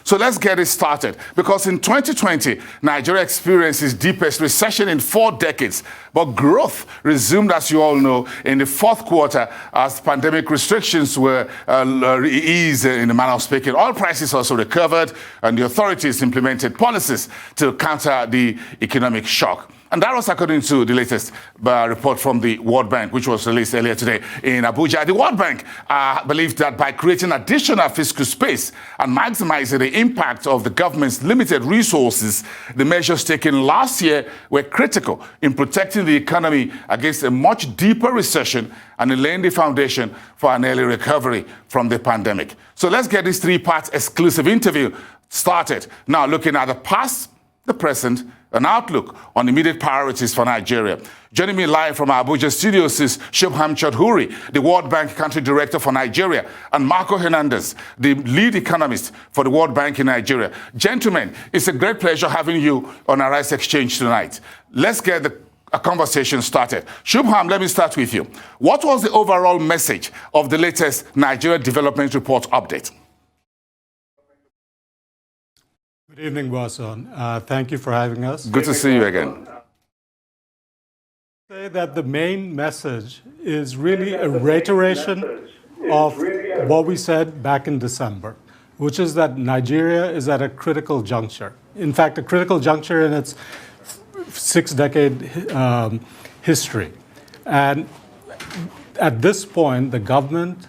So let's get it started, because in 2020, Nigeria experienced its deepest recession in 4 decades. But growth resumed, as you all know, in the fourth quarter as pandemic restrictions were eased, in the manner of speaking. Oil prices also recovered, and the authorities implemented policies to counter the economic shock. And that was according to the latest report from the World Bank, which was released earlier today in Abuja. The World Bank believes that by creating additional fiscal space and maximizing the impact of the government's limited resources, the measures taken last year were critical in protecting the economy against a much deeper recession and in laying the foundation for an early recovery from the pandemic. So let's get this 3-part exclusive interview started. Now, looking at the past, the present, an outlook on immediate priorities for Nigeria. Joining me live from our Abuja studios is Shubham Chaudhuri, the World Bank Country Director for Nigeria, and Marco Hernandez, the lead economist for the World Bank in Nigeria. Gentlemen, it's a great pleasure having you on our Rice Exchange tonight. Let's get a conversation started. Shubham, let me start with you. What was the overall message of the latest Nigeria Development Report update? Good evening, Boson. Thank you for having us. Good to see you again. Say that the main message is really a reiteration of what we said back in December, which is that Nigeria is at a critical juncture. In fact, a critical juncture in its 6-decade history. And at this point, the government,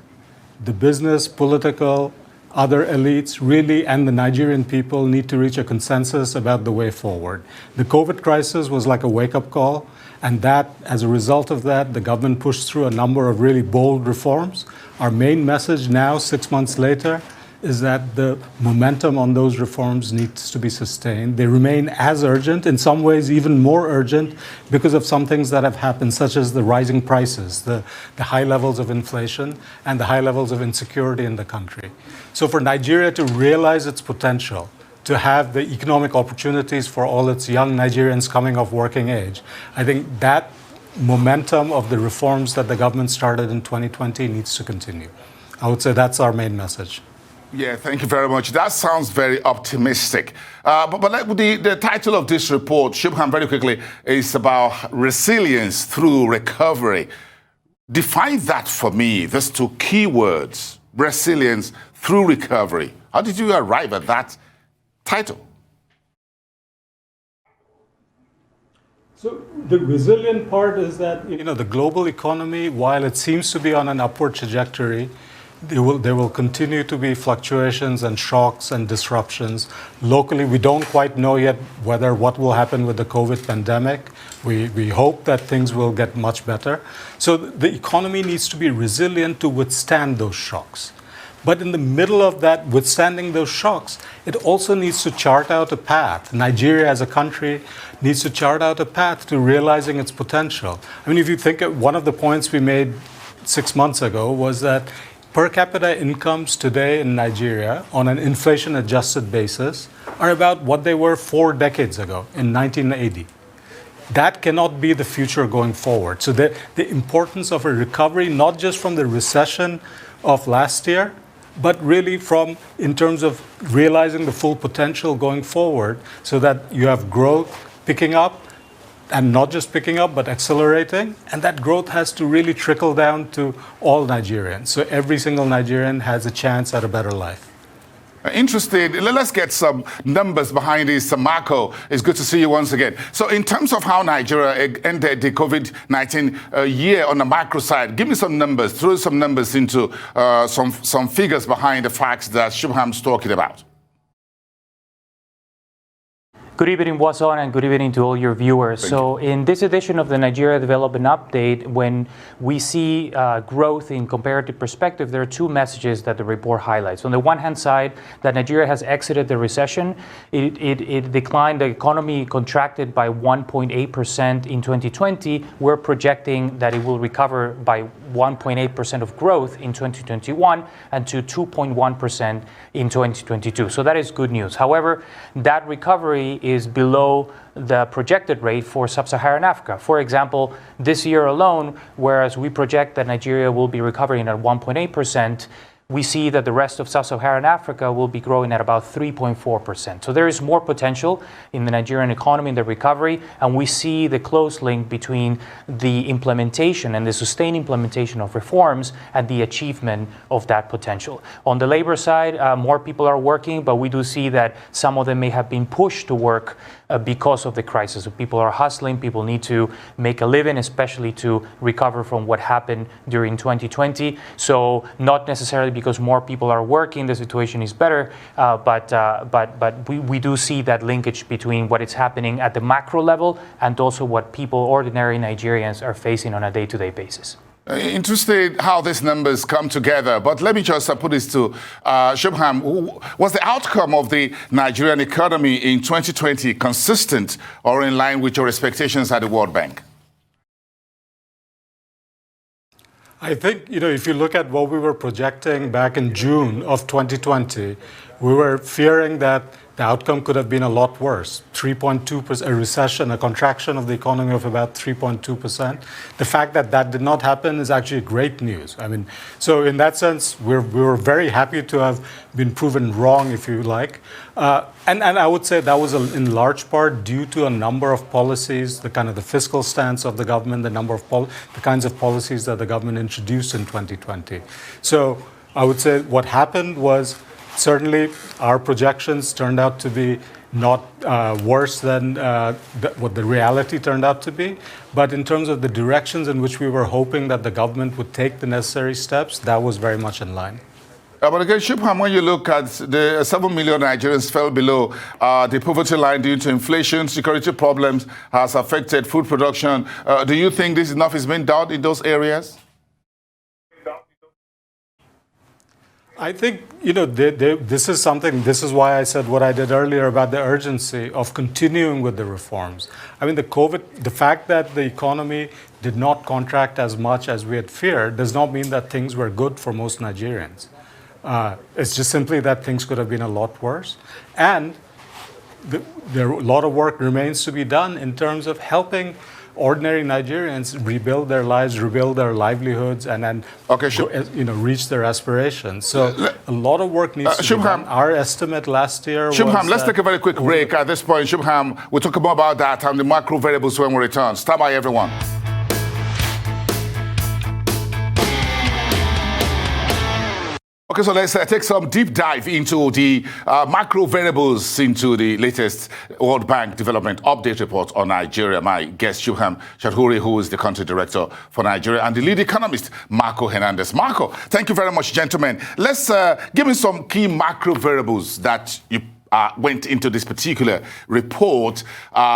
the business, political, other elites really, and the Nigerian people need to reach a consensus about the way forward. The COVID crisis was like a wake-up call, and that, as a result of that, the government pushed through a number of really bold reforms. Our main message now, 6 months later, is that the momentum on those reforms needs to be sustained. They remain as urgent, in some ways even more urgent, because of some things that have happened, such as the rising prices, the high levels of inflation, and the high levels of insecurity in the country. So for Nigeria to realize its potential, to have the economic opportunities for all its young Nigerians coming of working age, I think that momentum of the reforms that the government started in 2020 needs to continue. I would say that's our main message. Yeah, thank you very much. That sounds very optimistic. But the title of this report, Shubham, very quickly, is about resilience through recovery. Define that for me, those 2 key words, resilience through recovery. How did you arrive at that title? So the resilient part is that, the global economy, while it seems to be on an upward trajectory, there will continue to be fluctuations and shocks and disruptions. Locally, we don't quite know yet what will happen with the COVID pandemic. We hope that things will get much better. So the economy needs to be resilient to withstand those shocks. But in the middle of that, withstanding those shocks, it also needs to chart out a path. Nigeria as a country needs to chart out a path to realizing its potential. I mean, if you think of one of the points we made 6 months ago was that per capita incomes today in Nigeria on an inflation-adjusted basis are about what they were 4 decades ago in 1980. That cannot be the future going forward. So the importance of a recovery, not just from the recession of last year, but really in terms of realizing the full potential going forward so that you have growth picking up, and not just picking up, but accelerating. And that growth has to really trickle down to all Nigerians. So every single Nigerian has a chance at a better life. Interested. Let's get some numbers behind this. Marco, it's good to see you once again. So in terms of how Nigeria ended the COVID-19 year on the macro side, give me some numbers, throw some numbers into some figures behind the facts that Shubham's talking about. Good evening, Boson, and good evening to all your viewers. So in this edition of the Nigeria Development Update, when we see growth in comparative perspective, there are 2 messages that the report highlights. On the one hand side, that Nigeria has exited the recession. It declined. The economy contracted by 1.8% in 2020. We're projecting that it will recover by 1.8% of growth in 2021 and to 2.1% in 2022. So that is good news. However, that recovery is below the projected rate for sub-Saharan Africa. For example, this year alone, whereas we project that Nigeria will be recovering at 1.8%, we see that the rest of sub-Saharan Africa will be growing at about 3.4%. So there is more potential in the Nigerian economy, in the recovery, and we see the close link between the implementation and the sustained implementation of reforms and the achievement of that potential. On the labor side, more people are working, but we do see that some of them may have been pushed to work because of the crisis. So people are hustling, people need to make a living, especially to recover from what happened during 2020. So not necessarily because more people are working, the situation is better, but we do see that linkage between what is happening at the macro level and also what people, ordinary Nigerians, are facing on a day-to-day basis. Interesting how these numbers come together, but let me just put this to Shubham. Was the outcome of the Nigerian economy in 2020 consistent or in line with your expectations at the World Bank? I think, if you look at what we were projecting back in June of 2020, we were fearing that the outcome could have been a lot worse. 3.2%, a recession, a contraction of the economy of about 3.2%. The fact that that did not happen is actually great news. So in that sense, we were very happy to have been proven wrong, if you like. And I would say that was in large part due to a number of policies, the kind of the fiscal stance of the government, the kinds of policies that the government introduced in 2020. So I would say what happened was, certainly, our projections turned out to be not worse than what the reality turned out to be. But in terms of the directions in which we were hoping that the government would take the necessary steps, that was very much in line. But again, Shubham, when you look at the 7 million Nigerians fell below the poverty line due to inflation, security problems has affected food production. Do you think enough is being done in those areas? I think, this is why I said what I did earlier about the urgency of continuing with the reforms. The fact that the economy did not contract as much as we had feared does not mean that things were good for most Nigerians. It's just simply that things could have been a lot worse. And a lot of work remains to be done in terms of helping ordinary Nigerians rebuild their lives, rebuild their livelihoods, and then reach their aspirations. So a lot of work needs to be done. Our estimate last year was... Shubham, let's take a very quick break at this point. Shubham, we'll talk more about that and the macro variables when we return. Stand by, everyone. Okay, so let's take some deep dive into the macro variables into the latest World Bank Development Update report on Nigeria. My guest, Shubham Chowdhury, who is the country director for Nigeria, and the lead economist, Marco Hernandez. Marco, thank you very much, gentlemen. Let's give me some key macro variables that you went into this particular report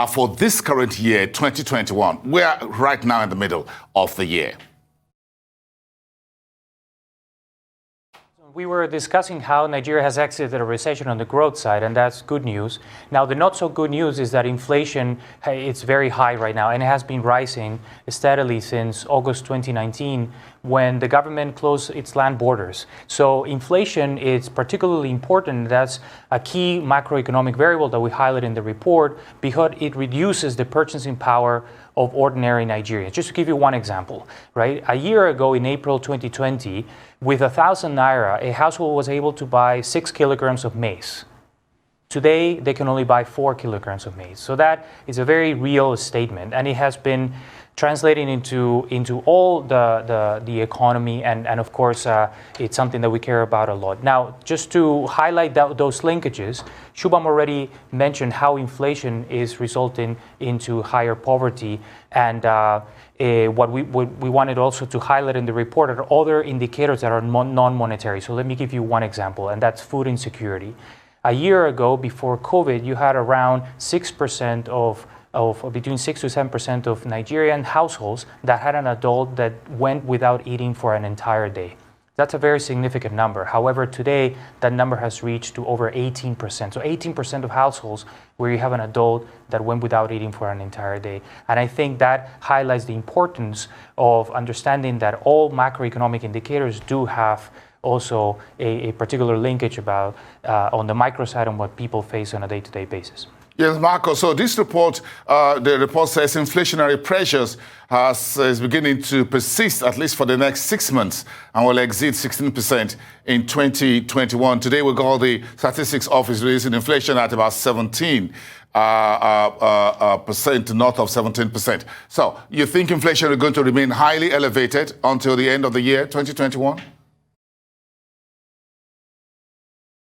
for this current year, 2021. We're right now in the middle of the year. We were discussing how Nigeria has exited a recession on the growth side, and that's good news. Now, the not so good news is that inflation, it's very high right now, and it has been rising steadily since August 2019, when the government closed its land borders. So inflation is particularly important. That's a key macroeconomic variable that we highlight in the report because it reduces the purchasing power of ordinary Nigerians. Just to give you one example, right? A year ago in April 2020, with 1,000 naira, a household was able to buy 6 kilograms of maize. Today, they can only buy 4 kilograms of maize. So that is a very real statement, and it has been translating into all the economy, and of course, it's something that we care about a lot. Now, just to highlight those linkages, Shubham already mentioned how inflation is resulting into higher poverty, and what we wanted also to highlight in the report are other indicators that are non-monetary. So let me give you one example, and that's food insecurity. A year ago, before COVID, you had around 6% of between 6 to 7% of Nigerian households that had an adult that went without eating for an entire day. That's a very significant number. However, today, that number has reached to over 18%. So 18% of households where you have an adult that went without eating for an entire day. And I think that highlights the importance of understanding that all macroeconomic indicators do have also a particular linkage about on the micro side on what people face on a day-to-day basis. Yes, Marco. So this report, the report says inflationary pressures is beginning to persist at least for the next 6 months and will exceed 16% in 2021. Today we got the statistics office releasing inflation at about 17%, north of 17%. So you think inflation is going to remain highly elevated until the end of the year, 2021?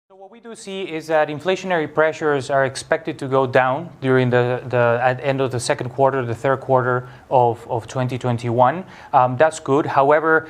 What we do see is that inflationary pressures are expected to go down during at end of the second quarter, the third quarter of 2021. That's good. However,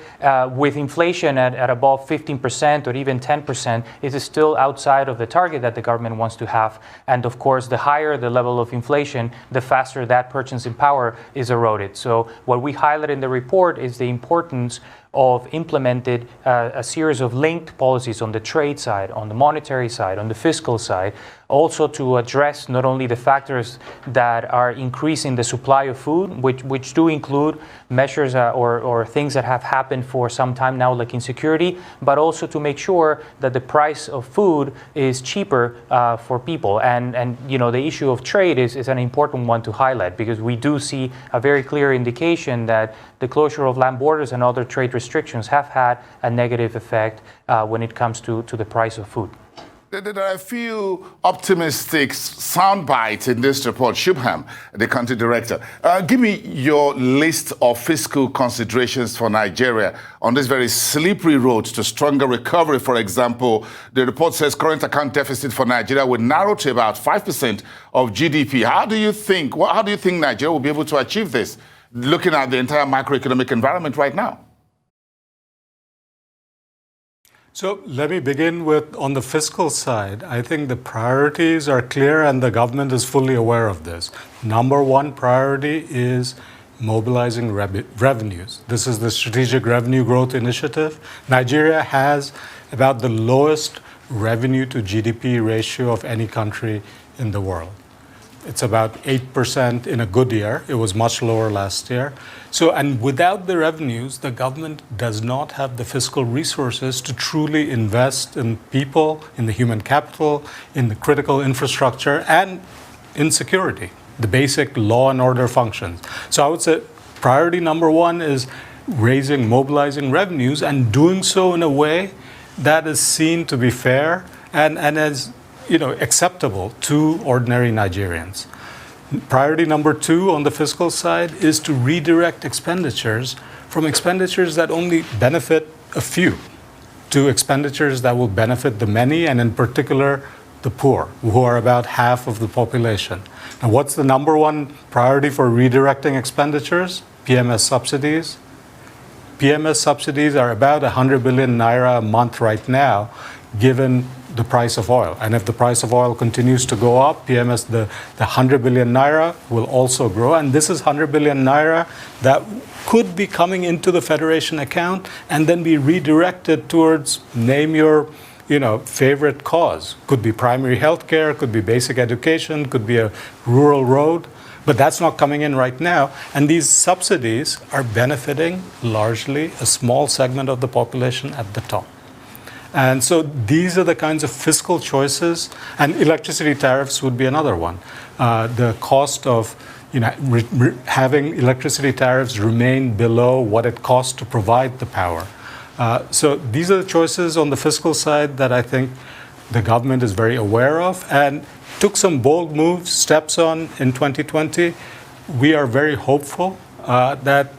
with inflation at above 15% or even 10%, it is still outside of the target that the government wants to have. And of course, the higher the level of inflation, the faster that purchasing power is eroded. So what we highlight in the report is the importance of implemented a series of linked policies on the trade side, on the monetary side, on the fiscal side, also to address not only the factors that are increasing the supply of food, which do include measures or things that have happened for some time now, like insecurity, but also to make sure that the price of food is cheaper for people. And you know, the issue of trade is an important one to highlight, because we do see a very clear indication that the closure of land borders and other trade restrictions have had a negative effect when it comes to the price of food. There are a few optimistic sound bites in this report. Shubham, the country director, give me your list of fiscal considerations for Nigeria on this very slippery road to stronger recovery. For example, the report says current account deficit for Nigeria will narrow to about 5% of GDP. How do you think Nigeria will be able to achieve this, looking at the entire macroeconomic environment right now? So let me begin with, on the fiscal side, I think the priorities are clear and the government is fully aware of this. Number one priority is mobilizing revenues. This is the Strategic Revenue Growth Initiative. Nigeria has about the lowest revenue to GDP ratio of any country in the world. It's about 8% in a good year. It was much lower last year. So, and without the revenues, the government does not have the fiscal resources to truly invest in people, in the human capital, in the critical infrastructure, and in security, the basic law and order functions. So I would say priority number one is mobilizing revenues, and doing so in a way that is seen to be fair and as acceptable to ordinary Nigerians. Priority number two on the fiscal side is to redirect expenditures from expenditures that only benefit a few to expenditures that will benefit the many, and in particular the poor, who are about half of the population. Now, what's the number one priority for redirecting expenditures? PMS subsidies. PMS subsidies are about 100 billion naira a month right now, given the price of oil. And if the price of oil continues to go up, PMS, the 100 billion naira will also grow. And this is 100 billion naira that could be coming into the Federation account and then be redirected towards, name your favorite cause. Could be primary health care, could be basic education, could be a rural road. But that's not coming in right now. And these subsidies are benefiting largely a small segment of the population at the top. And so these are the kinds of fiscal choices, and electricity tariffs would be another one. The cost of having electricity tariffs remain below what it costs to provide the power. So these are the choices on the fiscal side that I think the government is very aware of and took some bold moves, steps on in 2020. We are very hopeful that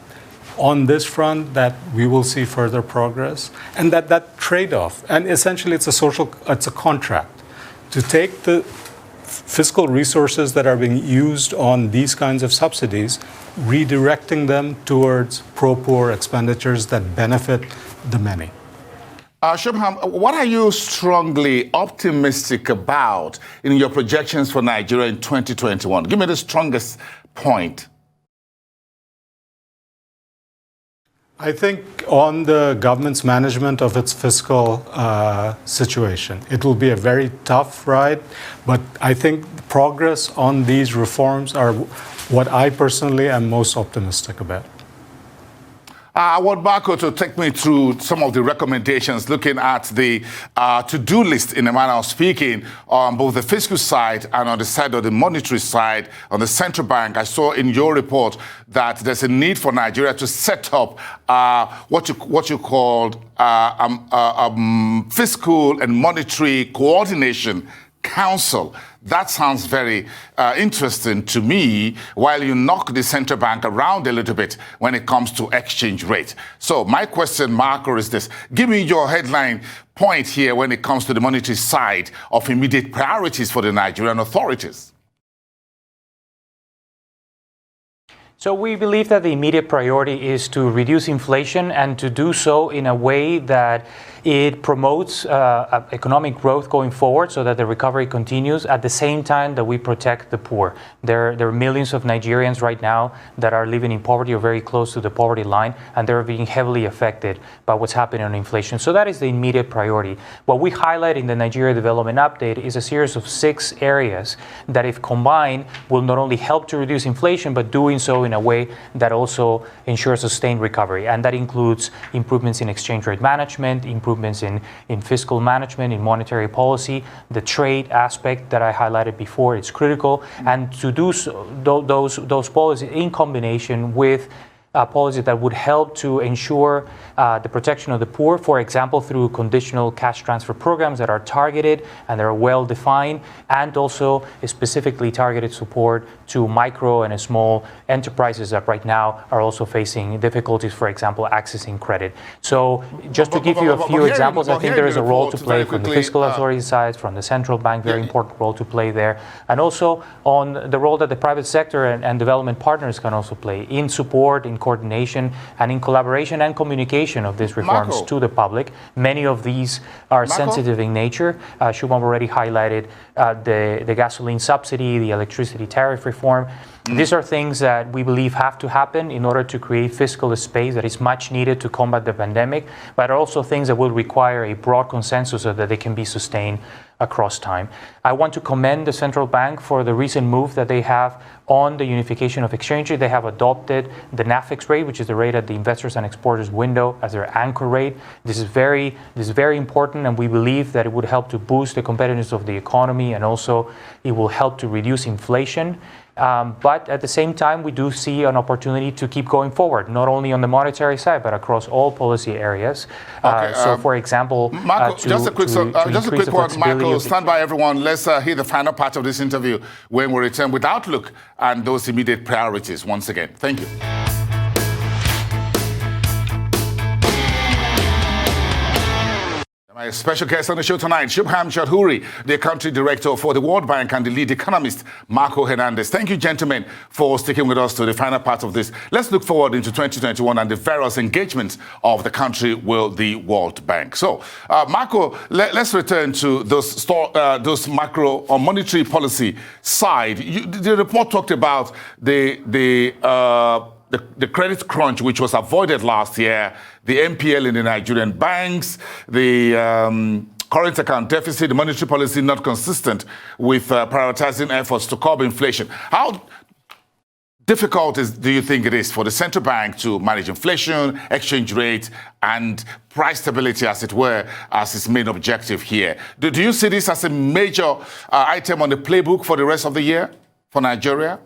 on this front that we will see further progress, and that trade-off, and essentially it's a contract to take the fiscal resources that are being used on these kinds of subsidies, redirecting them towards pro-poor expenditures that benefit the many. Shubham, what are you strongly optimistic about in your projections for Nigeria in 2021? Give me the strongest point. I think on the government's management of its fiscal situation. It will be a very tough ride, but I think progress on these reforms are what I personally am most optimistic about. I want Marco to take me through some of the recommendations, looking at the to-do list in a manner of speaking on both the fiscal side and on the side of the monetary side, on the central bank. I saw in your report that there's a need for Nigeria to set up what you called fiscal and monetary coordination council. That sounds very interesting to me, while you knock the central bank around a little bit when it comes to exchange rate. So my question, Marco, is this. Give me your headline point here when it comes to the monetary side of immediate priorities for the Nigerian authorities. So we believe that the immediate priority is to reduce inflation and to do so in a way that it promotes economic growth going forward so that the recovery continues at the same time that we protect the poor. There are millions of Nigerians right now that are living in poverty or very close to the poverty line, and they're being heavily affected by what's happening on inflation. So that is the immediate priority. What we highlight in the Nigeria Development Update is a series of 6 areas that, if combined, will not only help to reduce inflation, but doing so in a way that also ensures sustained recovery. And that includes improvements in exchange rate management, improvements in fiscal management, in monetary policy. The trade aspect that I highlighted before is critical. And to do so, those policies in combination with policies that would help to ensure the protection of the poor, for example, through conditional cash transfer programs that are targeted and that are well defined, and also specifically targeted support to micro and small enterprises that right now are also facing difficulties, for example, accessing credit. So just to give you a few examples, I think there is a role to play from the fiscal authority side, from the central bank, very important role to play there, and also on the role that the private sector and development partners can also play in support, in coordination, and in collaboration and communication of these reforms to the public. Many of these are sensitive in nature. Shubham already highlighted the gasoline subsidy, the electricity tariff reform. These are things that we believe have to happen in order to create fiscal space that is much needed to combat the pandemic, but are also things that will require a broad consensus so that they can be sustained across time. I want to commend the central bank for the recent move that they have on the unification of exchange rate. They have adopted the NAFEX rate, which is the rate at the investors and exporters window, as their anchor rate. This is very important, and we believe that it would help to boost the competitiveness of the economy, and also it will help to reduce inflation. But at the same time, we do see an opportunity to keep going forward, not only on the monetary side, but across all policy areas. So, for example, Marco, just a quick one, Michael, stand by, everyone. Let's hear the final part of this interview when we return with Outlook and those immediate priorities once again. Thank you. My special guest on the show tonight, Shubham Chaudhuri, the country director for the World Bank, and the lead economist, Marco Hernandez. Thank you, gentlemen, for sticking with us to the final part of this. Let's look forward into 2021 and the various engagements of the country with the World Bank. So, Marco, let's return to those macro or monetary policy side. The report talked about the credit crunch, which was avoided last year, the NPL in the Nigerian banks, the current account deficit, the monetary policy not consistent with prioritizing efforts to curb inflation. How difficult do you think it is for the central bank to manage inflation, exchange rate, and price stability, as it were, as its main objective here? Do you see this as a major item on the playbook for the rest of the year for Nigeria?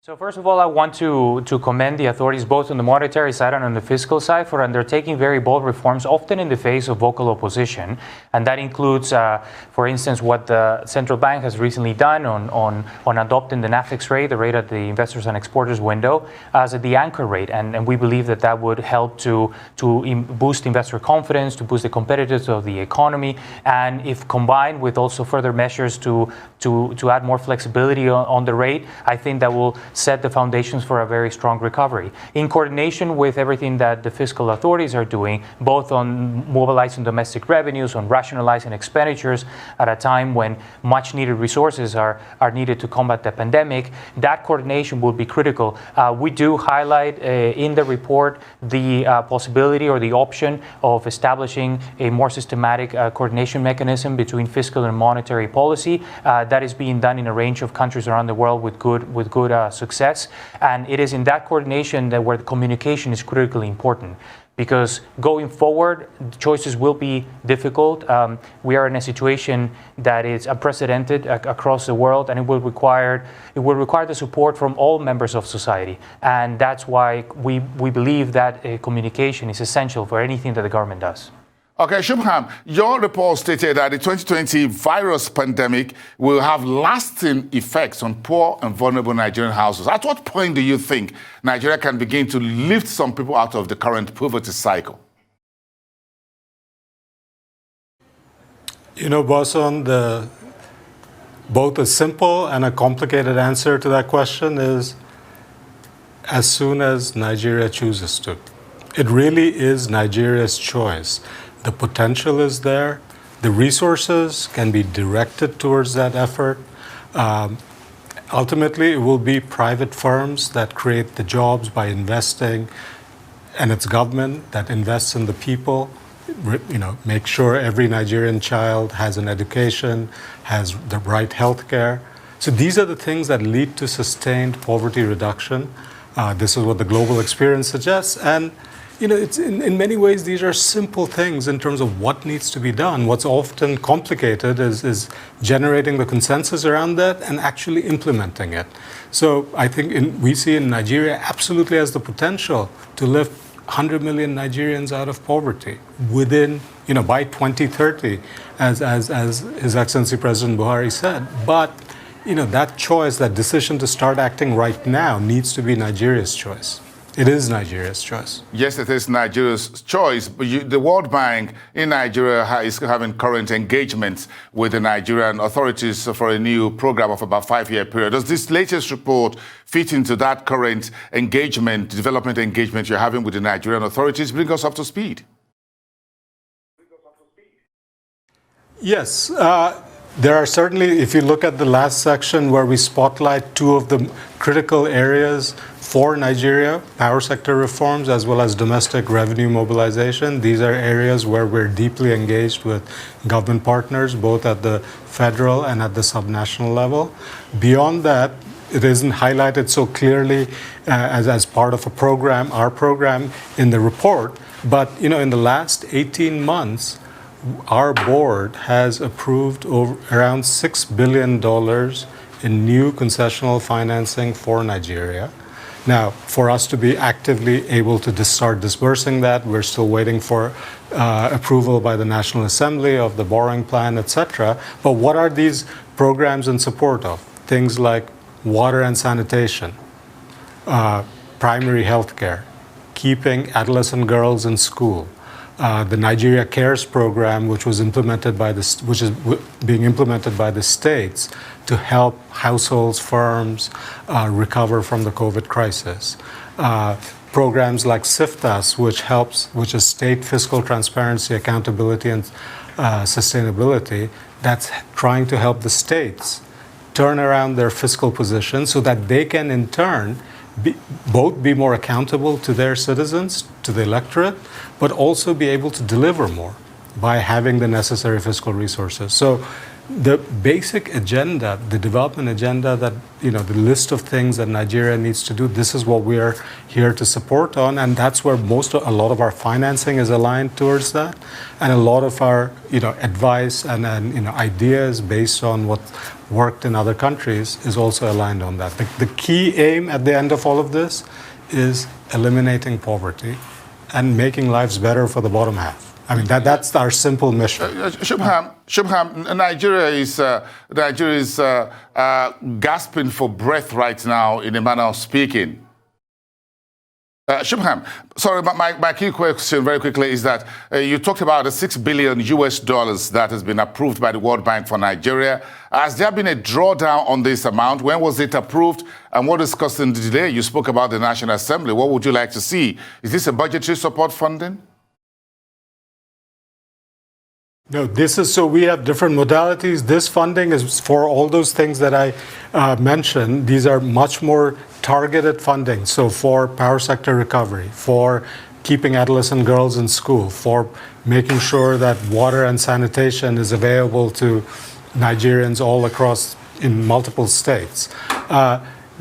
So first of all, I want to commend the authorities both on the monetary side and on the fiscal side for undertaking very bold reforms, often in the face of vocal opposition. And that includes, for instance, what the central bank has recently done on adopting the NAFEX rate, the rate at the investors and exporters window, as the anchor rate. And we believe that that would help to boost investor confidence, to boost the competitiveness of the economy. And if combined with also further measures to add more flexibility on the rate, I think that will set the foundations for a very strong recovery. In coordination with everything that the fiscal authorities are doing, both on mobilizing domestic revenues, on rationalizing expenditures at a time when much needed resources are needed to combat the pandemic, that coordination will be critical. We do highlight in the report the possibility or the option of establishing a more systematic coordination mechanism between fiscal and monetary policy. That is being done in a range of countries around the world with good success. And it is in that coordination that where the communication is critically important. Because going forward, choices will be difficult. We are in a situation that is unprecedented across the world, and it will require the support from all members of society. And that's why we believe that communication is essential for anything that the government does. Okay, Shubham, your report stated that the 2020 virus pandemic will have lasting effects on poor and vulnerable Nigerian households. At what point do you think Nigeria can begin to lift some people out of the current poverty cycle? You know, Boson, both a simple and a complicated answer to that question is as soon as Nigeria chooses to. It really is Nigeria's choice. The potential is there. The resources can be directed towards that effort. Ultimately, it will be private firms that create the jobs by investing, and it's government that invests in the people. You know, make sure every Nigerian child has an education, has the right health care. So these are the things that lead to sustained poverty reduction. This is what the global experience suggests. And you know, it's in many ways, these are simple things in terms of what needs to be done. What's often complicated is generating the consensus around that and actually implementing it. So I think we see in Nigeria absolutely has the potential to lift 100 million Nigerians out of poverty within, you know, by 2030, as His Excellency President Buhari said. But, you know, that choice, that decision to start acting right now needs to be Nigeria's choice. It is Nigeria's choice. Yes, it is Nigeria's choice. But the World Bank in Nigeria is having current engagements with the Nigerian authorities for a new program of about a 5-year period. Does this latest report fit into that current engagement, development engagement you're having with the Nigerian authorities? Bring us up to speed. Yes. There are certainly, if you look at the last section where we spotlight two of the critical areas for Nigeria, power sector reforms as well as domestic revenue mobilization. These are areas where we're deeply engaged with government partners, both at the federal and at the subnational level. Beyond that, it isn't highlighted so clearly as part of a program, our program in the report. But you know, in the last 18 months, our board has approved around $6 billion in new concessional financing for Nigeria. Now, for us to be actively able to start disbursing that, we're still waiting for approval by the National Assembly of the borrowing plan, etc. But what are these programs in support of? Things like water and sanitation, primary health care, keeping adolescent girls in school, the Nigeria Cares program, which is being implemented by the states to help households, firms recover from the COVID crisis. Programs like SIFTAS, which is State Fiscal Transparency, Accountability, and Sustainability, that's trying to help the states turn around their fiscal position so that they can in turn both be more accountable to their citizens, to the electorate, but also be able to deliver more by having the necessary fiscal resources. So the basic agenda, the development agenda that, you know, the list of things that Nigeria needs to do, this is what we are here to support on, and that's where a lot of our financing is aligned towards that, and a lot of our, you know, advice and you know, ideas based on what worked in other countries is also aligned on that. The key aim at the end of all of this is eliminating poverty and making lives better for the bottom half. I mean, that's our simple mission. Shubham, Nigeria is gasping for breath right now, in a manner of speaking. Shubham, sorry, but my key question very quickly is that you talked about the $6 billion that has been approved by the World Bank for Nigeria. Has there been a drawdown on this amount? When was it approved? And what is causing the delay? You spoke about the National Assembly. What would you like to see? Is this a budgetary support funding? No, so we have different modalities. This funding is for all those things that I mentioned. These are much more targeted funding. So for power sector recovery, for keeping adolescent girls in school, for making sure that water and sanitation is available to Nigerians all across in multiple states.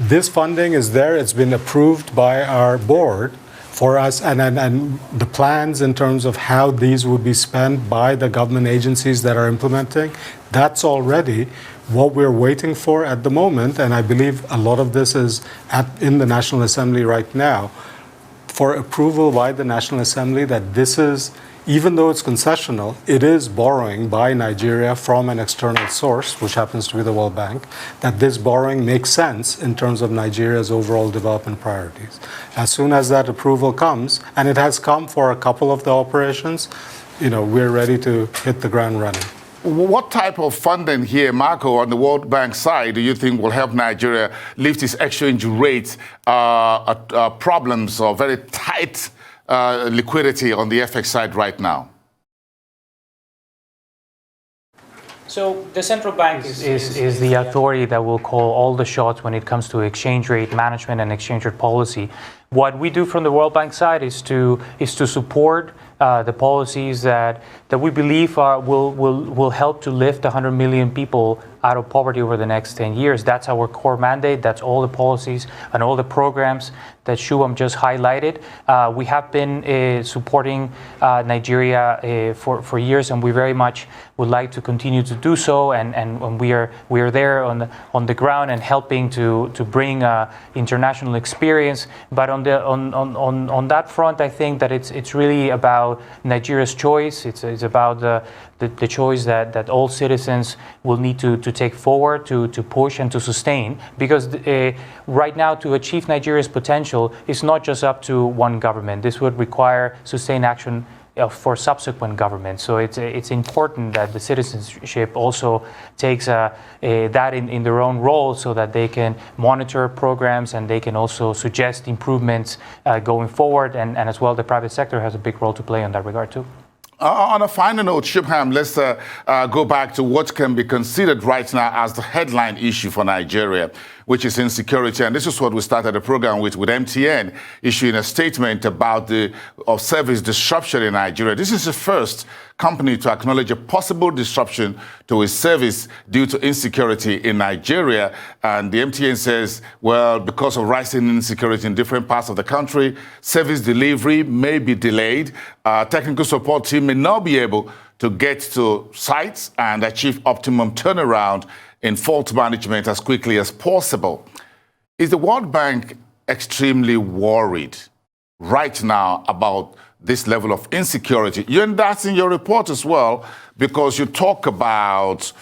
this funding is there. It's been approved by our board for us, and the plans in terms of how these would be spent by the government agencies that are implementing, that's already what we're waiting for at the moment. And I believe a lot of this is in the National Assembly right now for approval by the National Assembly that this is, even though it's concessional, it is borrowing by Nigeria from an external source, which happens to be the World Bank, that this borrowing makes sense in terms of Nigeria's overall development priorities. As soon as that approval comes, and it has come for a couple of the operations, we're ready to hit the ground running. What type of funding here, Marco, on the World Bank side, do you think will help Nigeria lift its exchange rate problems or very tight liquidity on the FX side right now? So the central bank is the authority that will call all the shots when it comes to exchange rate management and exchange rate policy. What we do from the World Bank side is to support the policies that we believe will help to lift 100 million people out of poverty over the next 10 years. That's our core mandate. That's all the policies and all the programs that Shubham just highlighted. We have been supporting Nigeria for years, and we very much would like to continue to do so. And we are there on the ground and helping to bring international experience. But on that front, I think that it's really about Nigeria's choice. It's about the choice that all citizens will need to take forward, to push and to sustain. Because right now, to achieve Nigeria's potential, it's not just up to one government. This would require sustained action for subsequent governments. So it's important that the citizenship also takes that in their own role, so that they can monitor programs and they can also suggest improvements going forward. And as well, the private sector has a big role to play in that regard too. On a final note, Shubham, let's go back to what can be considered right now as the headline issue for Nigeria, which is insecurity. And this is what we started the program with MTN issuing a statement about the service disruption in Nigeria. This is the first company to acknowledge a possible disruption to its service due to insecurity in Nigeria. And the MTN says, well, because of rising insecurity in different parts of the country, service delivery may be delayed. Technical support team may not be able to get to sites and achieve optimum turnaround in fault management as quickly as possible. Is the World Bank extremely worried right now about this level of insecurity? And that's in your report as well, because you talk about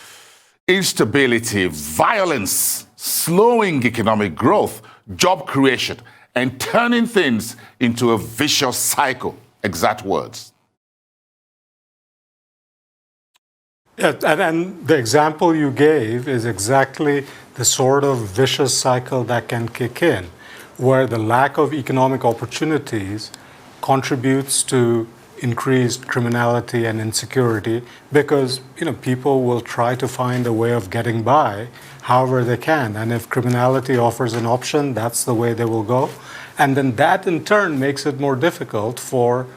instability, violence, slowing economic growth, job creation, and turning things into a vicious cycle. Exact words. Yeah, and the example you gave is exactly the sort of vicious cycle that can kick in, where the lack of economic opportunities contributes to increased criminality and insecurity, because people will try to find a way of getting by however they can. And if criminality offers an option, that's the way they will go. And then that in turn makes it more difficult for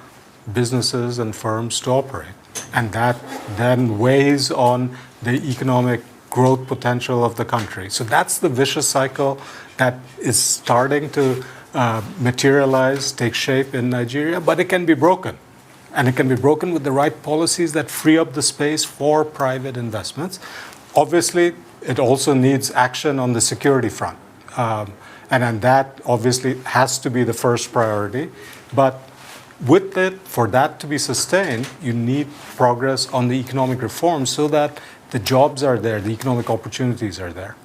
businesses and firms to operate. And that then weighs on the economic growth potential of the country. So that's the vicious cycle that is starting to materialize, take shape in Nigeria, but it can be broken. And it can be broken with the right policies that free up the space for private investments. Obviously, it also needs action on the security front. And that obviously has to be the first priority. But with it, for that to be sustained, you need progress on the economic reforms so that the jobs are there, the economic opportunities are there.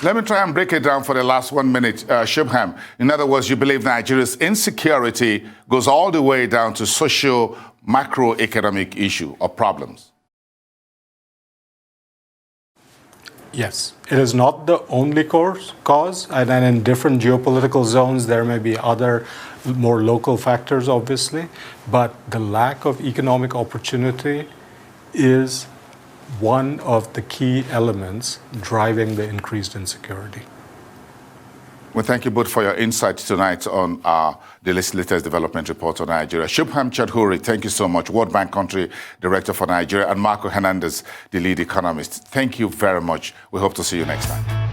Let me try and break it down for the last 1 minute, Shubham. In other words, you believe Nigeria's insecurity goes all the way down to social macroeconomic issue or problems? Yes, it is not the only cause, and then in different geopolitical zones, there may be other more local factors, obviously, but the lack of economic opportunity is one of the key elements driving the increased insecurity. Well, thank you both for your insights tonight on the latest development report on Nigeria. Shubham Chowdhury, thank you so much, World Bank Country Director for Nigeria, and Marco Hernandez, the lead economist. Thank you very much. We hope to see you next time.